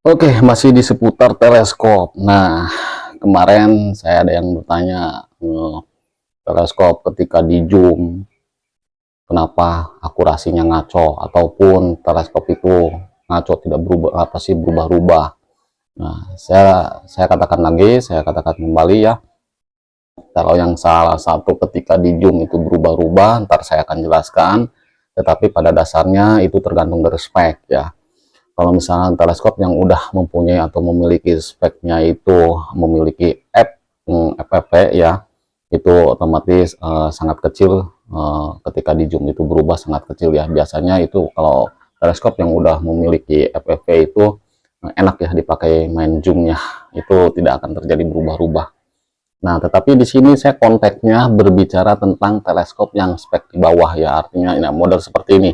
Oke, masih di seputar teleskop. Nah, kemarin saya ada yang bertanya, teleskop ketika di zoom, kenapa akurasinya ngaco, ataupun teleskop itu ngaco tidak berubah, apa sih berubah-ubah. Nah, saya katakan lagi, saya katakan kembali ya, kalau yang salah satu ketika di zoom itu berubah-ubah, ntar saya akan jelaskan. Tetapi pada dasarnya itu tergantung dari spek ya. Kalau misalnya teleskop yang udah mempunyai atau memiliki speknya itu memiliki FPV ya, itu otomatis sangat kecil, ketika di zoom itu berubah sangat kecil ya. Biasanya itu kalau teleskop yang udah memiliki FPV itu enak ya dipakai main zoomnya, itu tidak akan terjadi berubah-ubah. Nah, tetapi di sini saya konteksnya berbicara tentang teleskop yang spek di bawah ya, artinya ini model seperti ini.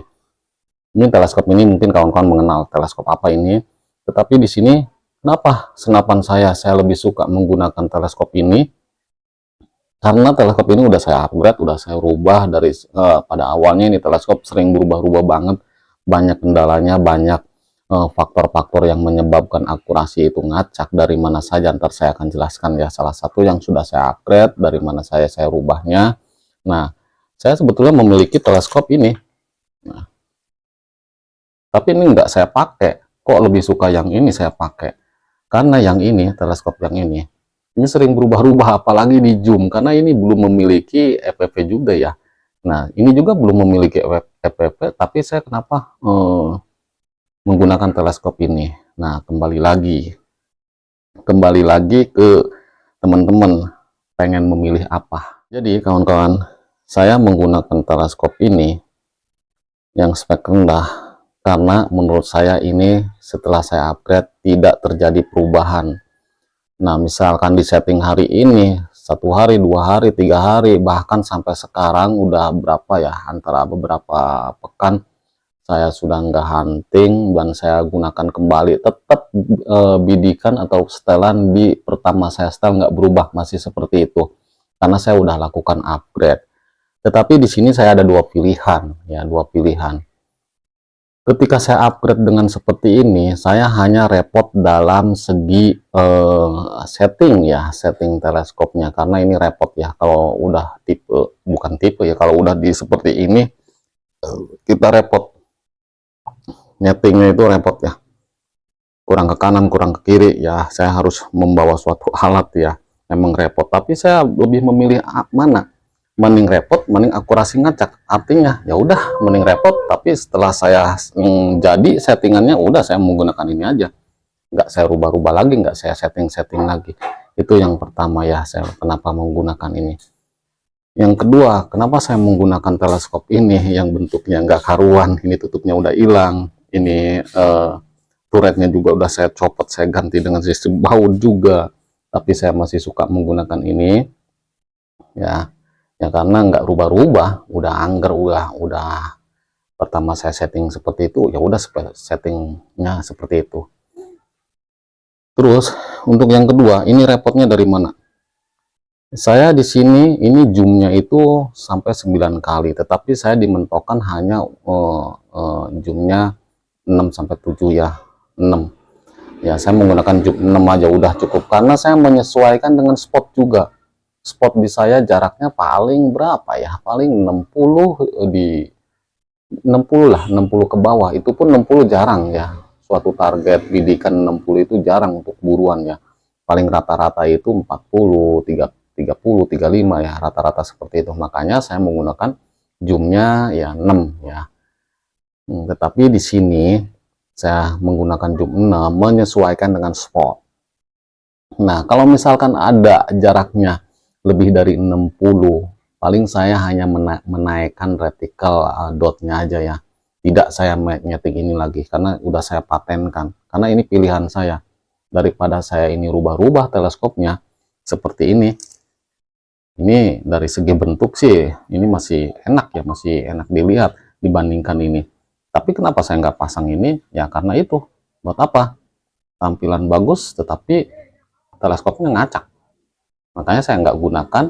Ini teleskop ini mungkin kawan-kawan mengenal teleskop apa ini, tetapi di sini kenapa senapan saya lebih suka menggunakan teleskop ini, karena teleskop ini udah saya upgrade, udah saya rubah dari pada awalnya ini teleskop sering berubah-ubah banget, banyak kendalanya, banyak faktor-faktor yang menyebabkan akurasi itu ngacak dari mana saja. Ntar saya akan jelaskan ya, salah satu yang sudah saya upgrade dari mana saya rubahnya. Nah, saya sebetulnya memiliki teleskop ini. Nah, tapi ini nggak saya pakai, kok lebih suka yang ini saya pakai, karena yang ini teleskop yang ini sering berubah-ubah, apalagi di zoom, karena ini belum memiliki FPV juga ya. Nah, ini juga belum memiliki FPV, tapi saya kenapa menggunakan teleskop ini. Nah, kembali lagi ke teman-teman pengen memilih apa. Jadi kawan-kawan, saya menggunakan teleskop ini yang spek rendah karena menurut saya ini setelah saya upgrade tidak terjadi perubahan. Nah, misalkan di setting hari ini, 1 hari, 2 hari, 3 hari, bahkan sampai sekarang udah berapa ya, antara beberapa pekan saya sudah nggak hunting dan saya gunakan kembali, tetap bidikan atau setelan di pertama saya setel nggak berubah, masih seperti itu karena saya udah lakukan upgrade. Tetapi di sini saya ada dua pilihan ya, dua pilihan. Ketika saya upgrade dengan seperti ini, saya hanya repot dalam segi setting ya, setting teleskopnya, karena ini repot ya kalau udah tipe, bukan tipe ya, kalau udah di seperti ini kita repot nyetingnya, itu repot ya, kurang ke kanan kurang ke kiri ya, saya harus membawa suatu alat ya, emang repot. Tapi saya lebih memilih mana, mending repot mending akurasi ngacak, artinya ya udah mending repot, tapi setelah saya jadi settingannya udah saya menggunakan ini aja, nggak saya rubah-rubah lagi, nggak saya setting-setting lagi. Itu yang pertama ya, saya kenapa menggunakan ini. Yang kedua, kenapa saya menggunakan teleskop ini yang bentuknya nggak karuan, ini tutupnya udah hilang, ini turretnya juga udah saya copot, saya ganti dengan sistem baut juga, tapi saya masih suka menggunakan ini ya. Ya karena nggak rubah-rubah, udah angger, udah pertama saya setting seperti itu, ya udah settingnya seperti itu. Terus untuk yang kedua, ini repotnya dari mana? Saya di sini ini zoomnya itu sampai 9 kali, tetapi saya dimentokkan hanya zoomnya 6 sampai 7 ya, 6 ya. Saya menggunakan zoom 6 aja udah cukup, karena saya menyesuaikan dengan spot juga. Spot di saya jaraknya paling berapa ya, paling 60, di 60 lah, 60 ke bawah, itu pun 60 jarang ya, suatu target bidikan 60 itu jarang untuk buruan ya, paling rata-rata itu 40, 30, 35 ya, rata-rata seperti itu. Makanya saya menggunakan zoomnya ya 6 ya. Tetapi di sini saya menggunakan zoom 6 menyesuaikan dengan spot. Nah, kalau misalkan ada jaraknya lebih dari 60, paling saya hanya menaikkan reticle dotnya aja ya. Tidak saya nyeting ini lagi, karena udah saya patenkan. Karena ini pilihan saya. Daripada saya ini rubah-rubah teleskopnya seperti ini. Ini dari segi bentuk sih, ini masih enak ya, masih enak dilihat dibandingkan ini. Tapi kenapa saya nggak pasang ini? Ya karena itu. Buat apa? Tampilan bagus, tetapi teleskopnya ngacak. Makanya saya nggak gunakan,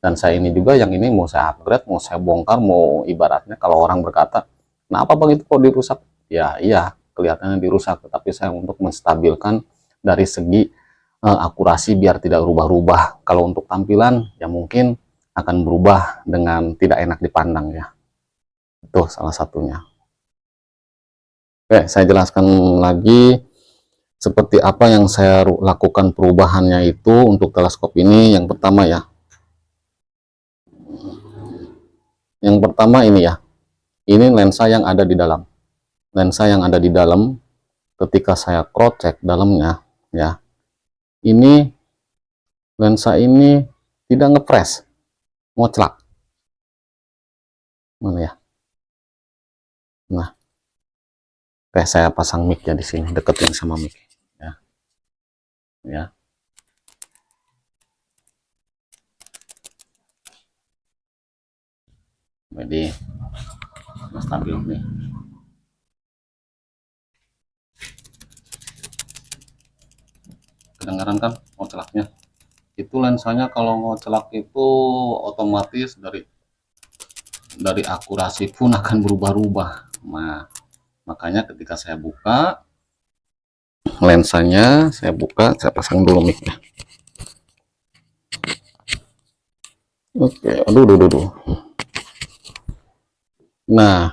dan saya ini juga yang ini mau saya upgrade, mau saya bongkar, mau ibaratnya kalau orang berkata, nah apa bang itu kok dirusak? Ya iya, kelihatannya dirusak, tetapi saya untuk menstabilkan dari segi akurasi biar tidak rubah-rubah. Kalau untuk tampilan ya mungkin akan berubah dengan tidak enak dipandang ya. Itu salah satunya. Oke, saya jelaskan lagi seperti apa yang saya lakukan perubahannya itu untuk teleskop ini. Yang pertama ya, yang pertama ini ya, ini lensa yang ada di dalam. Lensa yang ada di dalam, ketika saya cross check dalamnya ya, ini lensa ini tidak ngepres, ngoclak. Mana ya? Nah, oke, saya pasang mic ya di sini, deketin sama mic ya. Ya. Jadi stabil nih. Kedengaran kan ngoclaknya? Itu lensanya kalau ngoclak itu otomatis dari akurasi pun akan berubah-ubah. Nah, makanya ketika saya buka lensanya, saya buka, saya pasang dulu mic-nya. Oke, aduh. Nah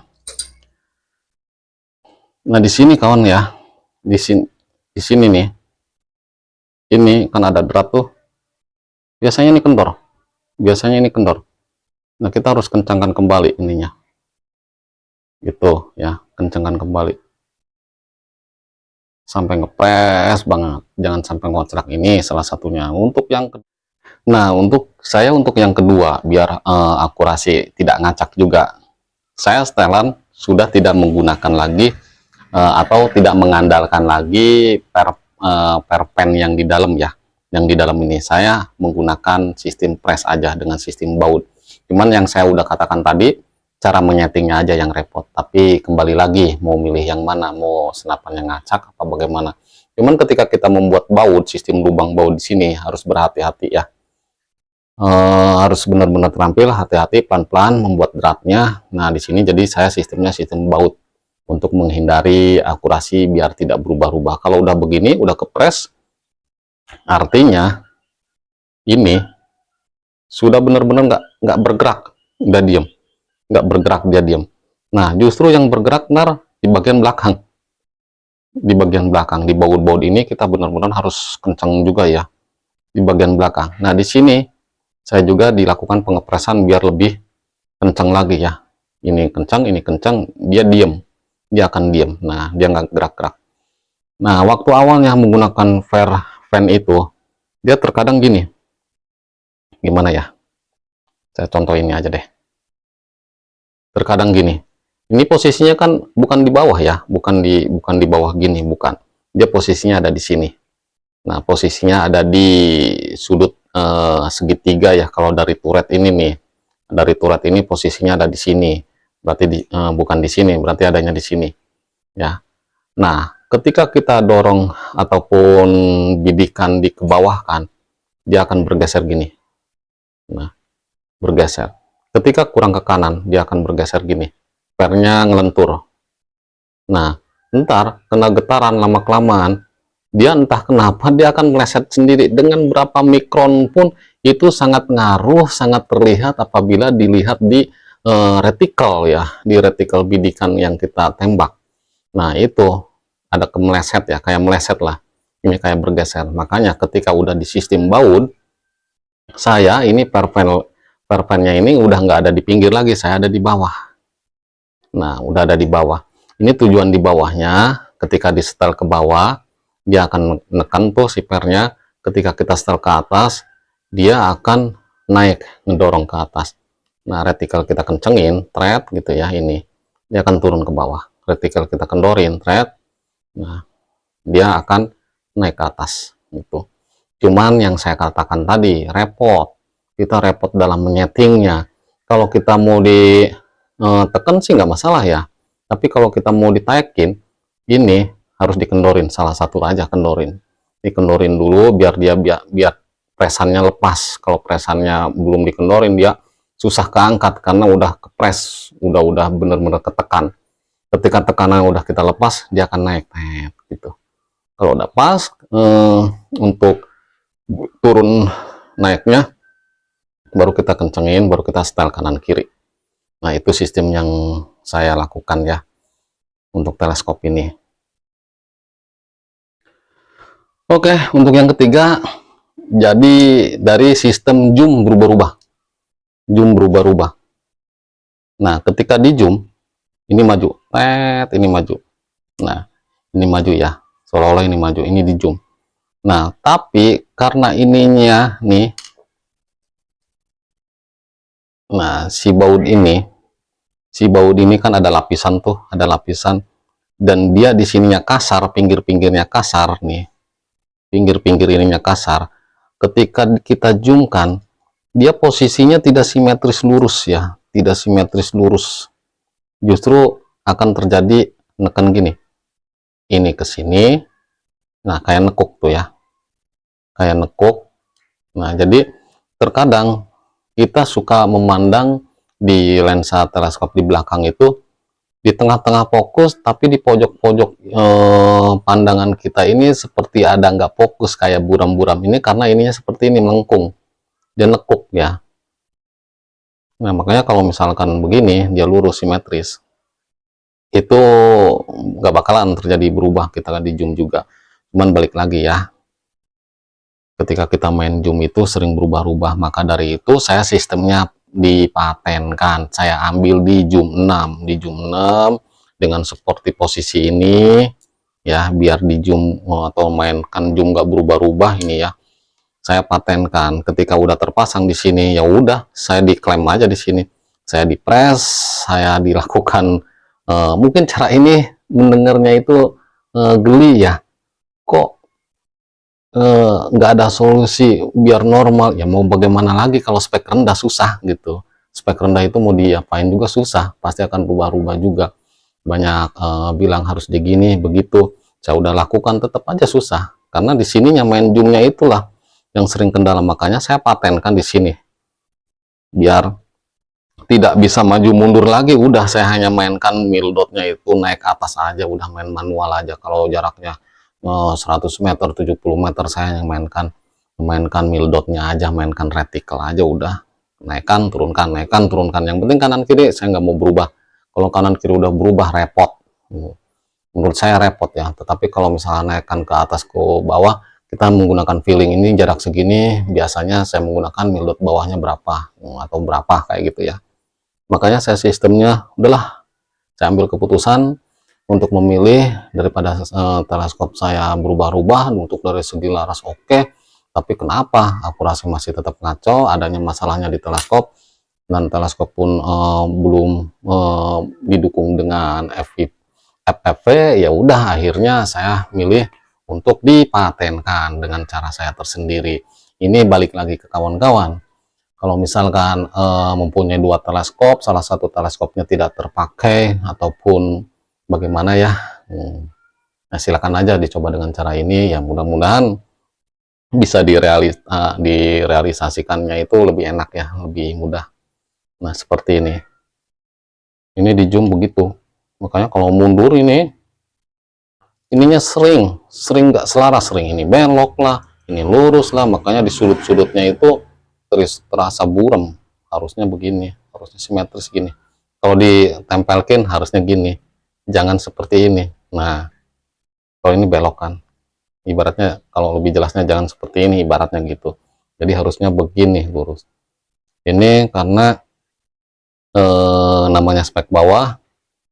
di sini kawan ya, di sini nih, ini kan ada drat tuh. Biasanya ini kendor. Nah, kita harus kencangkan kembali ininya. Gitu ya, kencangkan kembali. Sampai ngepres banget. Jangan sampai ngocrak, ini salah satunya. Untuk yang untuk yang kedua, biar akurasi tidak ngacak juga, saya setelan sudah tidak menggunakan lagi atau tidak mengandalkan lagi pen yang di dalam ya. Yang di dalam ini saya menggunakan sistem press aja dengan sistem baut. Cuman yang saya udah katakan tadi, cara menyetingnya aja yang repot. Tapi kembali lagi, mau milih yang mana, mau senapan yang ngacak apa bagaimana. Cuman ketika kita membuat baut, sistem lubang baut di sini harus berhati-hati ya. Harus benar-benar terampil, hati-hati, pelan-pelan membuat dratnya. Nah, di sini jadi saya sistemnya sistem baut untuk menghindari akurasi biar tidak berubah-ubah. Kalau udah begini, udah kepres, artinya ini sudah benar-benar nggak bergerak, udah diem, nggak bergerak, dia diem. Nah, justru yang bergerak di bagian belakang, di baut-baut ini kita benar-benar harus kencang juga ya, di bagian belakang. Nah, di sini saya juga dilakukan pengepresan biar lebih kencang lagi ya. Ini kencang, dia diem, dia akan diem. Nah, dia nggak gerak-gerak. Nah, waktu awalnya menggunakan fan itu, dia terkadang gini. Gimana ya? Saya contoh ini aja deh. Terkadang gini. Ini posisinya kan bukan di bawah ya, bukan di bawah gini, bukan. Dia posisinya ada di sini. Nah, posisinya ada di sudut segitiga ya. Kalau dari turret ini nih, dari turret ini posisinya ada di sini. Berarti bukan di sini, berarti adanya di sini. Ya. Nah, ketika kita dorong ataupun bidikan di ke bawah kan, dia akan bergeser gini. Nah, bergeser. Ketika kurang ke kanan, dia akan bergeser gini. Pernya ngelentur. Nah, ntar kena getaran lama-kelamaan, dia entah kenapa dia akan meleset sendiri. Dengan berapa mikron pun itu sangat ngaruh, sangat terlihat apabila dilihat di retikel ya, di retikel bidikan yang kita tembak. Nah, itu ada kemeleset ya, kayak meleset lah. Ini kayak bergeser. Makanya ketika udah di sistem baut, saya ini perpennya ini udah nggak ada di pinggir lagi, saya ada di bawah. Nah, udah ada di bawah. Ini tujuan di bawahnya, ketika di setel ke bawah, dia akan menekan tuh si pernya. Ketika kita setel ke atas, dia akan naik, ngedorong ke atas. Nah, retikel kita kencengin, thread gitu ya, ini. Dia akan turun ke bawah. Retikel kita kendorin, thread. Nah, dia akan naik ke atas. Gitu. Cuman yang saya katakan tadi, repot. Kita repot dalam menyetingnya. Kalau kita mau ditekan sih nggak masalah ya. Tapi kalau kita mau ditaikin, ini harus dikendorin, salah satu aja kendorin. Dikendorin dulu biar biar presannya lepas. Kalau presannya belum dikendorin, dia susah keangkat karena udah kepres, udah bener-bener ketekan. Ketika tekanan udah kita lepas, dia akan naik gitu. Kalau udah pas, untuk turun naiknya baru kita kencengin, baru kita setel kanan kiri. Nah, itu sistem yang saya lakukan ya untuk teleskop ini. Oke, untuk yang ketiga, jadi dari sistem zoom berubah-ubah. Zoom berubah-ubah. Nah, ketika di zoom, ini maju, ini maju. Nah, ini maju ya, seolah-olah ini maju, ini di zoom. Nah, tapi karena ininya nih, nah si baut ini kan ada lapisan tuh, ada lapisan, dan dia di sininya kasar, pinggir-pinggirnya kasar nih, pinggir-pinggir ininya kasar. Ketika kita zoomkan, dia posisinya tidak simetris lurus ya, tidak simetris lurus. Justru akan terjadi neken gini, ini ke sini, nah kayak nekuk tuh ya, kayak nekuk. Nah, jadi terkadang kita suka memandang di lensa teleskop di belakang itu di tengah-tengah fokus, tapi di pojok-pojok pandangan kita ini seperti ada nggak fokus, kayak buram-buram ini karena ininya seperti ini melengkung dan nekuk ya. Nah, makanya kalau misalkan begini dia lurus simetris, itu nggak bakalan terjadi berubah, kita di zoom juga. Cuman balik lagi ya, ketika kita main zoom itu sering berubah-ubah, maka dari itu saya sistemnya dipatenkan, saya ambil di zoom 6, dengan seperti posisi ini ya, biar di zoom atau mainkan zoom nggak berubah-ubah ini ya, saya patenkan. Ketika udah terpasang di sini, ya udah saya diklaim aja di sini, saya di press, saya dilakukan mungkin cara ini mendengarnya itu geli ya, kok nggak ada solusi biar normal ya. Mau bagaimana lagi kalau spek rendah susah gitu, spek rendah itu mau diapain juga susah, pasti akan berubah-ubah juga. Banyak bilang harus begini begitu, saya udah lakukan tetap aja susah, karena di sininya main zoomnya itulah yang sering kendala. Makanya saya patenkan di sini biar tidak bisa maju mundur lagi, udah saya hanya mainkan mil dotnya itu naik ke atas aja, udah main manual aja. Kalau jaraknya 100 meter 70 meter saya yang mainkan mil dotnya aja, mainkan reticle aja, udah naikkan turunkan, naikkan turunkan. Yang penting kanan kiri saya nggak mau berubah. Kalau kanan kiri udah berubah repot, menurut saya repot ya. Tetapi kalau misalnya naikkan ke atas ke bawah, kita menggunakan feeling. Ini jarak segini biasanya saya menggunakan mil dot bawahnya berapa atau berapa kayak gitu ya. Makanya saya sistemnya udahlah, saya ambil keputusan untuk memilih daripada teleskop saya berubah-ubah. Untuk dari segi laras oke, tapi kenapa akurasi masih tetap ngaco, adanya masalahnya di teleskop, dan teleskop pun belum didukung dengan FFV. Ya udah, akhirnya saya milih untuk dipatenkan dengan cara saya tersendiri. Ini balik lagi ke kawan-kawan, kalau misalkan mempunyai dua teleskop, salah satu teleskopnya tidak terpakai ataupun bagaimana ya, nah silakan aja dicoba dengan cara ini ya, mudah-mudahan bisa direalisasikannya itu lebih enak ya, lebih mudah. Nah seperti ini di zoom begitu, makanya kalau mundur ininya sering nggak selaras, sering ini belok lah, ini lurus lah, makanya di sudut-sudutnya itu terasa buram. Harusnya begini, harusnya simetris gini, kalau ditempelkin harusnya gini, jangan seperti ini. Nah kalau ini belok kan, ibaratnya kalau lebih jelasnya jangan seperti ini, ibaratnya gitu. Jadi harusnya begini lurus. Ini karena namanya spek bawah,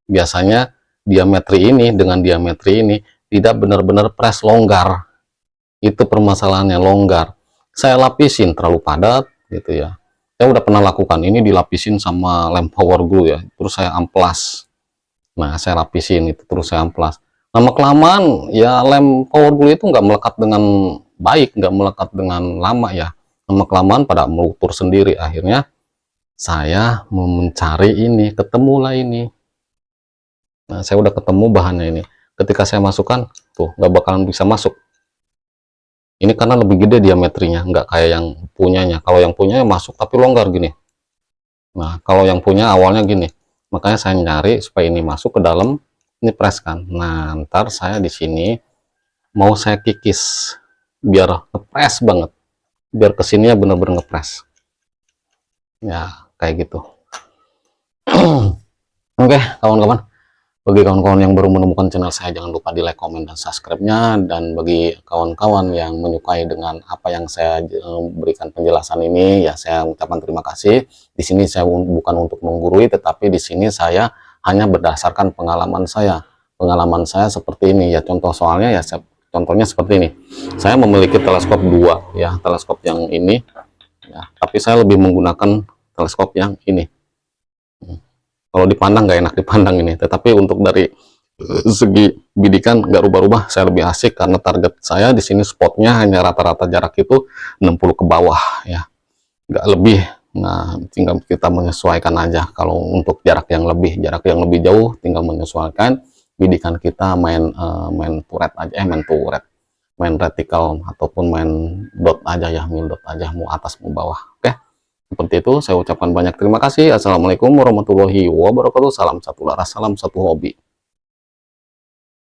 biasanya diametri ini dengan diametri ini tidak benar-benar press longgar, itu permasalahannya, longgar. Saya lapisin terlalu padat gitu ya. Saya udah pernah lakukan ini, dilapisin sama lem power glue ya, terus saya amplas. Nah saya lapisin itu terus saya amplas, lama kelamaan ya lem power glue itu nggak melekat dengan baik, nggak melekat dengan lama ya, lama kelamaan pada melutur sendiri. Akhirnya saya mencari ini, ketemulah ini. Nah saya udah ketemu bahannya ini, ketika saya masukkan tuh nggak bakalan bisa masuk. Ini karena lebih gede diametrinya, nggak kayak yang punyanya. Kalau yang punyanya masuk tapi longgar gini. Nah kalau yang punya awalnya gini, makanya saya nyari supaya ini masuk ke dalam, ini press kan. Nah, ntar saya di sini mau saya kikis biar ngepres banget, biar kesininya bener-bener ngepres ya, kayak gitu. Oke kawan-kawan, bagi kawan-kawan yang baru menemukan channel saya, jangan lupa di like, komen, dan subscribe-nya. Dan bagi kawan-kawan yang menyukai dengan apa yang saya berikan penjelasan ini, ya saya ucapkan terima kasih. Di sini saya bukan untuk menggurui, tetapi di sini saya hanya berdasarkan pengalaman saya. Pengalaman saya seperti ini ya, contoh soalnya ya, contohnya seperti ini. Saya memiliki teleskop dua ya, teleskop yang ini ya, tapi saya lebih menggunakan teleskop yang ini. Kalau dipandang nggak enak dipandang ini, tetapi untuk dari segi bidikan nggak rubah-rubah, saya lebih asik karena target saya di sini spotnya hanya rata-rata jarak itu 60 ke bawah ya, nggak lebih. Nah, tinggal kita menyesuaikan aja. Kalau untuk jarak yang lebih jauh, tinggal menyesuaikan bidikan kita, main turret aja, main reticle ataupun main dot aja ya, mil dot aja, mau atas mau bawah. Oke, seperti itu. Saya ucapkan banyak terima kasih. Assalamualaikum warahmatullahi wabarakatuh. Salam satu laras, salam satu hobi.